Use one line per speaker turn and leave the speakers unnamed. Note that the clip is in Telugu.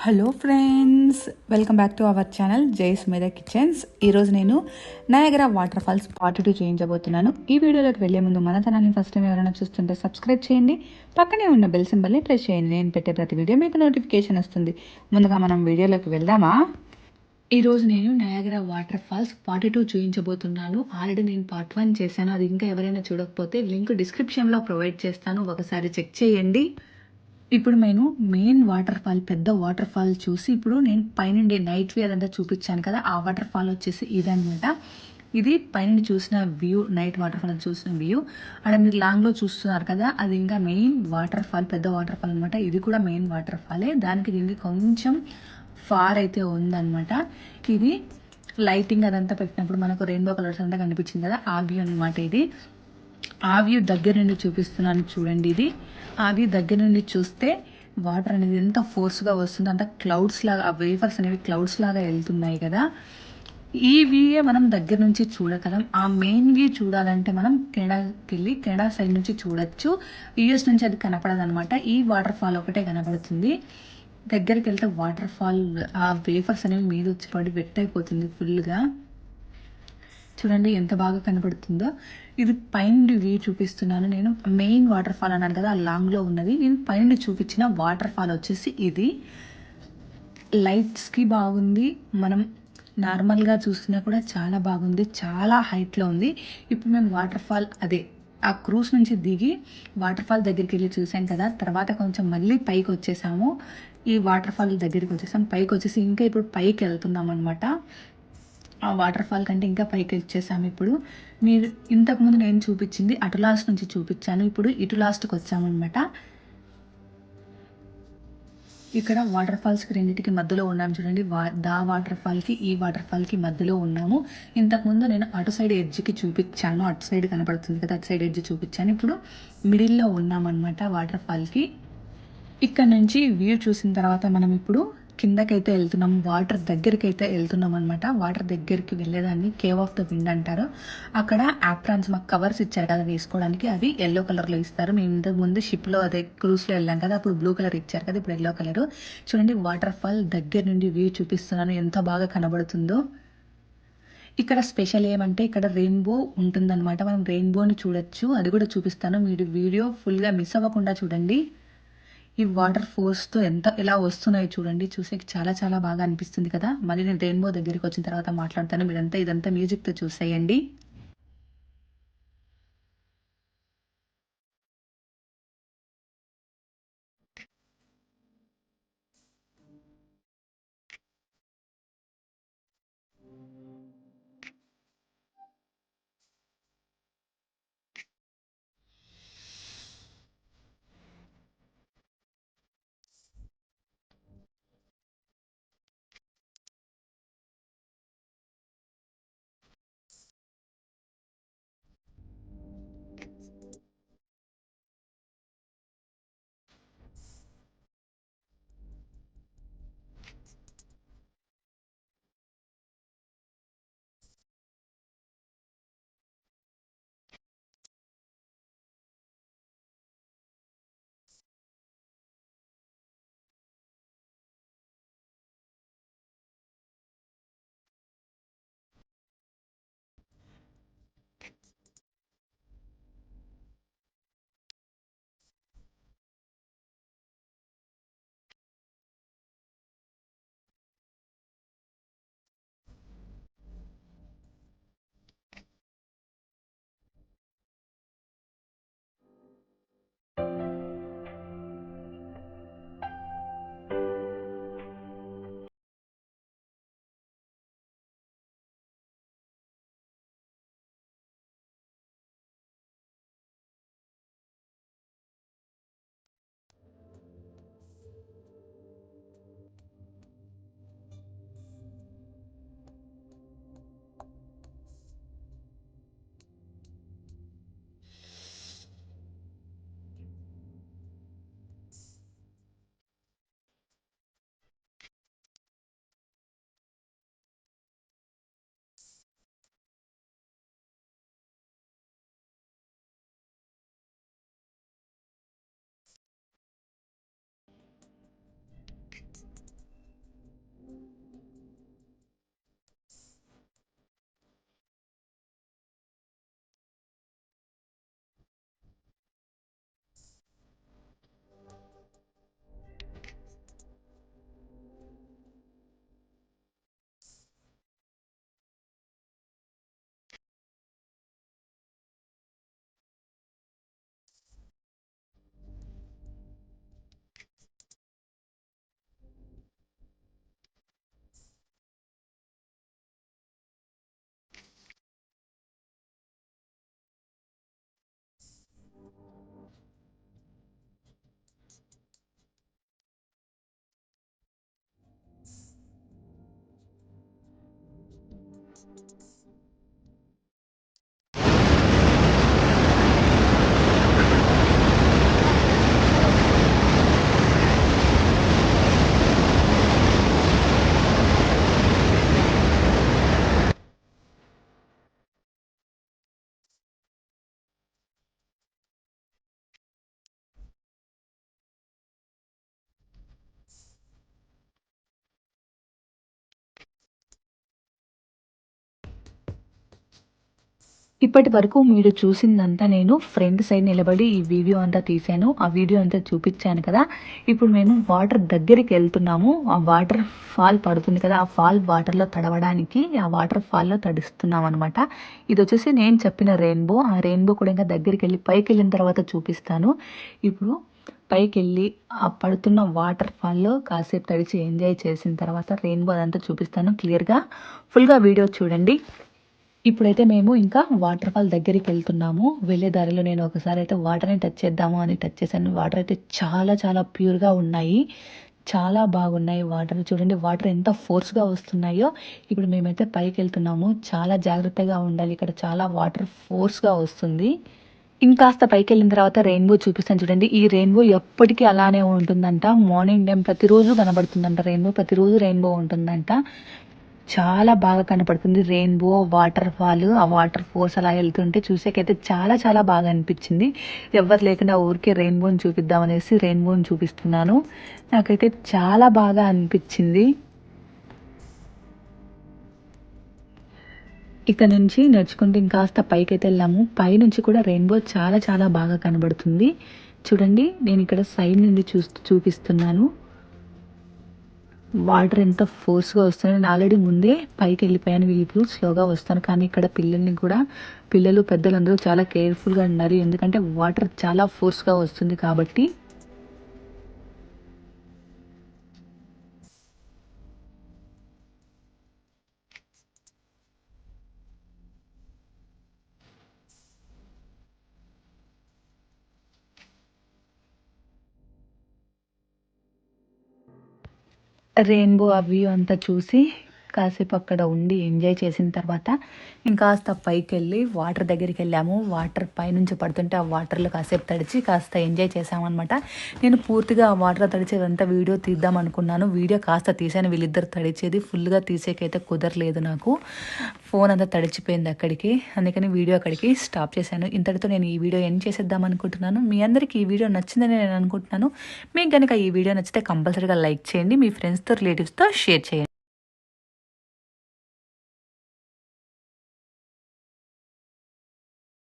Hello friends, welcome back to our channel జై సుమేధ కిచెన్స్. ఈరోజు నేను నయాగరా వాటర్ ఫాల్స్ పార్ట్ 2 చేయించబోతున్నాను. ఈ వీడియోలోకి వెళ్ళే ముందు మన ఛానల్ని ఫస్ట్ టైం ఎవరైనా చూస్తుంటే సబ్స్క్రైబ్ చేయండి, పక్కనే ఉన్న బెల్ సింబల్ని ప్రెస్ చేయండి. నేను పెట్టే ప్రతి వీడియో మీకు నోటిఫికేషన్ వస్తుంది. ముందుగా మనం వీడియోలోకి వెళ్దామా? ఈరోజు నేను నయాగరా వాటర్ ఫాల్స్ పార్ట్ 2 చూపించబోతున్నాను. ఆల్రెడీ నేను పార్ట్ 1 చేశాను. అది ఇంకా ఎవరైనా చూడకపోతే లింక్ డిస్క్రిప్షన్లో ప్రొవైడ్ చేస్తాను, ఒకసారి చెక్ చేయండి. ఇప్పుడు నేను మెయిన్ వాటర్ ఫాల్, పెద్ద వాటర్ ఫాల్ చూసి ఇప్పుడు నేను పైనుండి నైట్ వ్యూ అదంతా చూపించాను కదా, ఆ వాటర్ ఫాల్ వచ్చేసి ఇదనమాట. ఇది పైన చూసిన వ్యూ, నైట్ వాటర్ ఫాల్ చూసిన వ్యూ. అక్కడ మీరు లాంగ్లో చూస్తున్నారు కదా, అది ఇంకా మెయిన్ వాటర్ ఫాల్, పెద్ద వాటర్ ఫాల్ అనమాట. ఇది కూడా మెయిన్ వాటర్ ఫాలే, దానికి దీనికి కొంచెం ఫార్ అయితే ఉందన్నమాట. ఇది లైటింగ్ అదంతా పెట్టినప్పుడు మనకు రెయిన్బో కలర్స్ అంతా కనిపించింది కదా, ఆ వ్యూ అనమాట. ఇది ఆ వ్యూ దగ్గర నుండి చూపిస్తున్నాను చూడండి. ఇది ఆ వ్యూ దగ్గర నుండి చూస్తే వాటర్ అనేది ఎంత ఫోర్స్గా వస్తుందో, అంత క్లౌడ్స్ లాగా, ఆ వేఫర్స్ అనేవి క్లౌడ్స్ లాగా వెళ్తున్నాయి కదా. ఈ వ్యూయే మనం దగ్గర నుంచి చూడగలం. ఆ మెయిన్ వ్యూ చూడాలంటే మనం కెనడాకి వెళ్ళి కెనడా సైడ్ నుంచి చూడొచ్చు. యూఎస్ నుంచి అది కనపడదు అనమాట. ఈ వాటర్ ఫాల్ ఒకటే కనపడుతుంది. దగ్గరికి వెళ్తే వాటర్ ఫాల్, ఆ వేఫర్స్ అనేవి మీద వచ్చి పడి వెట్ అయిపోతుంది ఫుల్గా. చూడండి ఎంత బాగా కనబడుతుందో. ఇది పైనుండి వ్యూ చూపిస్తున్నాను నేను. మెయిన్ వాటర్ ఫాల్ అన్నాను కదా, ఆ లాంగ్లో ఉన్నది. నేను పైనుండి చూపించిన వాటర్ ఫాల్ వచ్చేసి ఇది. లైట్స్కి బాగుంది, మనం నార్మల్గా చూసినా కూడా చాలా బాగుంది, చాలా హైట్లో ఉంది. ఇప్పుడు మేము వాటర్ ఫాల్, అదే ఆ క్రూజ్ నుంచి దిగి వాటర్ ఫాల్ దగ్గరికి వెళ్ళి చూసాం కదా, తర్వాత కొంచెం మళ్ళీ పైకి వచ్చేసాము. ఈ వాటర్ ఫాల్ దగ్గరికి వచ్చేసాం, పైకి వచ్చేసి ఇంకా ఇప్పుడు పైకి వెళ్తున్నాం అనమాట. ఆ వాటర్ ఫాల్ కంటే ఇంకా పైకి వచ్చేసాము. ఇప్పుడు మీరు ఇంతకుముందు నేను చూపించింది అటు లాస్ట్ నుంచి చూపించాను, ఇప్పుడు ఇటు లాస్ట్కి వచ్చామన్నమాట. ఇక్కడ వాటర్ ఫాల్స్కి రెండింటికి మధ్యలో ఉన్నాము చూడండి. దా వాటర్ ఫాల్కి ఈ వాటర్ ఫాల్కి మధ్యలో ఉన్నాము. ఇంతకుముందు నేను అటు సైడ్ ఎడ్జ్కి చూపించాను, అటు సైడ్ కనపడుతుంది కదా, అటు సైడ్ ఎడ్జ్ చూపించాను. ఇప్పుడు మిడిల్లో ఉన్నామన్నమాట వాటర్ ఫాల్కి. ఇక్కడ నుంచి వ్యూ చూసిన తర్వాత మనం ఇప్పుడు కిందకైతే వెళ్తున్నాం, వాటర్ దగ్గరికి అయితే వెళ్తున్నాం అనమాట. వాటర్ దగ్గరికి వెళ్ళేదాన్ని కేవ్ ఆఫ్ ద విండ్ అంటారు. అక్కడ ఆప్రాన్స్ మాకు కవర్స్ ఇచ్చారు కదా వేసుకోవడానికి, అవి ఎల్లో కలర్లో ఇస్తారు. మేము ఇంతకు ముందు షిప్లో, అదే క్రూజ్లో వెళ్ళాం కదా, అప్పుడు బ్లూ కలర్ ఇచ్చారు కదా, ఇప్పుడు ఎల్లో కలర్. చూడండి వాటర్ ఫాల్ దగ్గర నుండి వ్యూ చూపిస్తున్నాను, ఎంత బాగా కనబడుతుందో. ఇక్కడ స్పెషల్ ఏమంటే ఇక్కడ రెయిన్బో ఉంటుందన్నమాట, మనం రెయిన్బోని చూడొచ్చు. అది కూడా చూపిస్తాను, మీరు వీడియో ఫుల్గా మిస్ అవ్వకుండా చూడండి. ఈ వాటర్ ఫోర్స్తో ఎలా వస్తున్నాయో చూడండి, చూసే చాలా చాలా బాగా అనిపిస్తుంది కదా. మళ్ళీ నేను రెయిన్బో దగ్గరికి వచ్చిన తర్వాత మాట్లాడతాను, మీరంతా ఇదంతా మ్యూజిక్తో చూసేయండి. ఇప్పటి వరకు మీరు చూసిందంతా నేను ఫ్రంట్ సైడ్ నిలబడి ఈ వీడియో అంతా తీశాను. ఆ వీడియో అంతా చూపించాను కదా. ఇప్పుడు మేము వాటర్ దగ్గరికి వెళ్తున్నాము. ఆ వాటర్ ఫాల్ పడుతుంది కదా, ఆ ఫాల్ వాటర్లో తడవడానికి ఆ వాటర్ ఫాల్లో తడుస్తున్నాం అనమాట. ఇది వచ్చేసి నేను చెప్పిన రెయిన్బో. ఆ రెయిన్బో కూడా ఇంకా దగ్గరికి వెళ్ళి పైకి వెళ్ళిన తర్వాత చూపిస్తాను. ఇప్పుడు పైకి వెళ్ళి ఆ పడుతున్న వాటర్ ఫాల్లో కాసేపు తడిచి ఎంజాయ్ చేసిన తర్వాత రెయిన్బో అదంతా చూపిస్తాను క్లియర్గా. ఫుల్గా వీడియో చూడండి. ఇప్పుడైతే మేము ఇంకా వాటర్ ఫాల్ దగ్గరికి వెళ్తున్నాము. వెళ్ళే దారిలో నేను ఒకసారి అయితే వాటర్ని టచ్ చేద్దాము అని టచ్ చేశాను. వాటర్ అయితే చాలా చాలా ప్యూర్గా ఉన్నాయి, చాలా బాగున్నాయి వాటర్. చూడండి వాటర్ ఎంత ఫోర్స్గా వస్తున్నాయో. ఇప్పుడు మేమైతే పైకి వెళ్తున్నాము. చాలా జాగ్రత్తగా ఉండాలి, ఇక్కడ చాలా వాటర్ ఫోర్స్గా వస్తుంది. ఇంకాస్త పైకి వెళ్ళిన తర్వాత రెయిన్బో చూపిస్తాను చూడండి. ఈ రెయిన్బో ఎప్పటికీ అలానే ఉంటుందంట. మార్నింగ్ టైం ప్రతిరోజు కనబడుతుందంట రెయిన్బో, ప్రతిరోజు రెయిన్బో ఉంటుందంట. చాలా బాగా కనపడుతుంది రెయిన్బో వాటర్ ఫాల్. ఆ వాటర్ ఫోర్స్ అలా వెళ్తుంటే చూసేకైతే చాలా చాలా బాగా అనిపించింది. ఎవరు లేకుండా ఊరికే రెయిన్బోని చూపిద్దామనేసి రెయిన్బోని చూపిస్తున్నాను. నాకైతే చాలా బాగా అనిపించింది. ఇక్కడ నుంచి నడుచుకుంటూ ఇంకాస్త పైకైతే వెళ్ళాము. పైనుంచి కూడా రెయిన్బో చాలా చాలా బాగా కనబడుతుంది. చూడండి నేను ఇక్కడ సైడ్ నుండి చూపిస్తున్నాను. వాటర్ ఎంత ఫోర్స్గా వస్తాయో. నేను ఆల్రెడీ ముందే పైకి వెళ్ళిపోయాను, వీళ్ళు స్లోగా వస్తాను. కానీ ఇక్కడ పిల్లల్ని కూడా, పిల్లలు పెద్దలందరూ చాలా కేర్ఫుల్గా ఉండాలి, ఎందుకంటే వాటర్ చాలా ఫోర్స్గా వస్తుంది కాబట్టి. రెయిన్బో అవి అంతా చూసి కాసేపు అక్కడ ఉండి ఎంజాయ్ చేసిన తర్వాత ఇంకాస్త పైకి వెళ్ళి వాటర్ దగ్గరికి వెళ్ళాము. వాటర్ పైనుంచి పడుతుంటే ఆ వాటర్లో కాసేపు తడిచి కాస్త ఎంజాయ్ చేసామన్నమాట. నేను పూర్తిగా ఆ వాటర్ తడిచేదంతా వీడియో తీద్దాం అనుకున్నాను. వీడియో కాస్త తీసాను, వీళ్ళిద్దరు తడిచేది ఫుల్గా తీసేకైతే కుదరలేదు నాకు. ఫోన్ అంతా తడిచిపోయింది అక్కడికి, అందుకని వీడియో అక్కడికి స్టాప్ చేశాను. ఇంతటితో నేను ఈ వీడియో ఎండ్ చేసేద్దాం అనుకుంటున్నాను. మీ అందరికీ ఈ వీడియో నచ్చిందని నేను అనుకుంటున్నాను. మీకు కనుక ఈ వీడియో నచ్చితే కంపల్సరీగా లైక్ చేయండి, మీ ఫ్రెండ్స్తో రిలేటివ్స్తో షేర్ చేయండి.